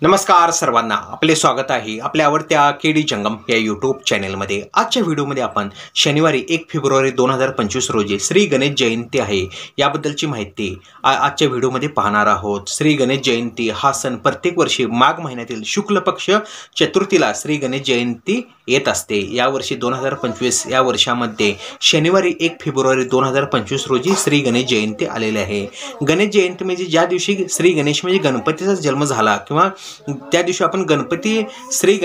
नमस्कार सर्वांना, आपले स्वागत आहे आपल्या आवडत्या केडी जंगम या यूट्यूब चॅनेलमध्ये। आजच्या व्हिडिओमध्ये आपण शनिवारी 1 फेब्रुवारी 2025 रोजी श्री गणेश जयंती आहे याबद्दलची माहिती आजच्या व्हिडिओमध्ये पाहणार आहोत। श्री गणेश जयंती हा सण प्रत्येक वर्षी माघ महिन्यातील शुक्ल पक्ष चतुर्थीला श्री गणेश जयंती येत असते। यावर्षी 2025 या वर्षामध्ये शनिवारी 1 फेब्रुवारी 2025 रोजी श्री गणेश जयंती आलेली आहे। गणेश जयंती म्हणजे ज्या दिवशी श्री गणेश म्हणजे गणपतीचा जन्म झाला किंवा त्या दिवशी आपण गणपती श्री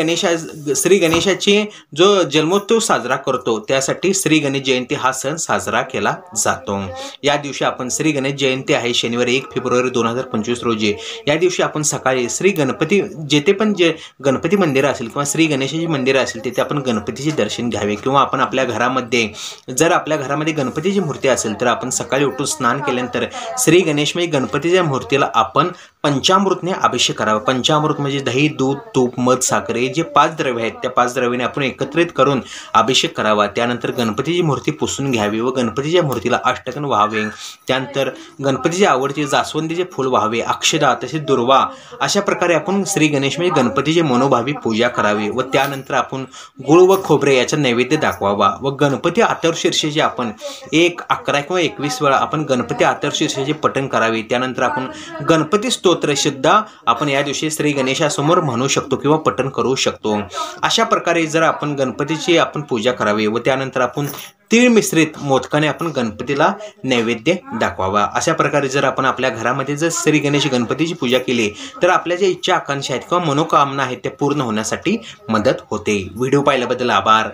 गणेशाची जो जन्मोत्सव साजरा करतो त्यासाठी श्री गणेश जयंती हा सण साजरा केला जातो। या दिवशी आपण श्री गणेश जयंती आहे शनिवारी 1 फेब्रुवारी 2025 रोजी। या दिवशी आपण सकाळी श्री गणपती जेथे पण जे गणपती मंदिर असेल किंवा श्री गणेशाची मंदिर असेल तिथे आपण गणपतीचे दर्शन घ्यावे किंवा आपण आपल्या घरामध्ये जर आपल्या घरामध्ये गणपतीची मूर्ती असेल तर आपण सकाळी उठून स्नान केल्यानंतर श्री गणेश म्हणजे गणपतीच्या मूर्तीला आपण पंचामृतने अभिषेक करावा। पंचामृत म्हणजे दही, दूध, तूप, मध, साखर हे जे 5 द्रव्य आहेत त्या 5 द्रव्याने आपण एकत्रित करून अभिषेक करावा। त्यानंतर गणपतीची मूर्ती पुसून घ्यावी व गणपतीच्या मूर्तीला अष्टकन व्हावे। त्यानंतर गणपतीची आवडते जास्वंदीचे फूल व्हावे, अक्षदा तसेच दुर्वा अशा प्रकारे आपण श्री गणेश म्हणजे गणपतीची मनोभावी पूजा करावी व त्यानंतर आपण गुळ व खोबरे याचा नैवेद्य दाखवावा व गणपती आतरशीर्षेचे आपण 1, 11 किंवा 21 वेळा आपण गणपती आतरशीर्षेचे पठण करावे। त्यानंतर आपण गणपती स्तोत्र सुद्धा आपण या दिवशी श्री गणेशासमोर म्हणू शकतो किंवा पठण करू शकतो। अशा प्रकारे जर आपण गणपतीची आपण पूजा करावी व त्यानंतर आपण तीळ मिश्रित मोदकाने आपण गणपतीला नैवेद्य दाखवावा। अशा प्रकारे जर आपण आपल्या घरामध्ये जर श्री गणेश गणपतीची पूजा केली तर आपल्या ज्या इच्छा आकांक्षा आहेत किंवा मनोकामना आहेत त्या पूर्ण होण्यासाठी मदत होते। व्हिडिओ पाहिल्याबद्दल आभार,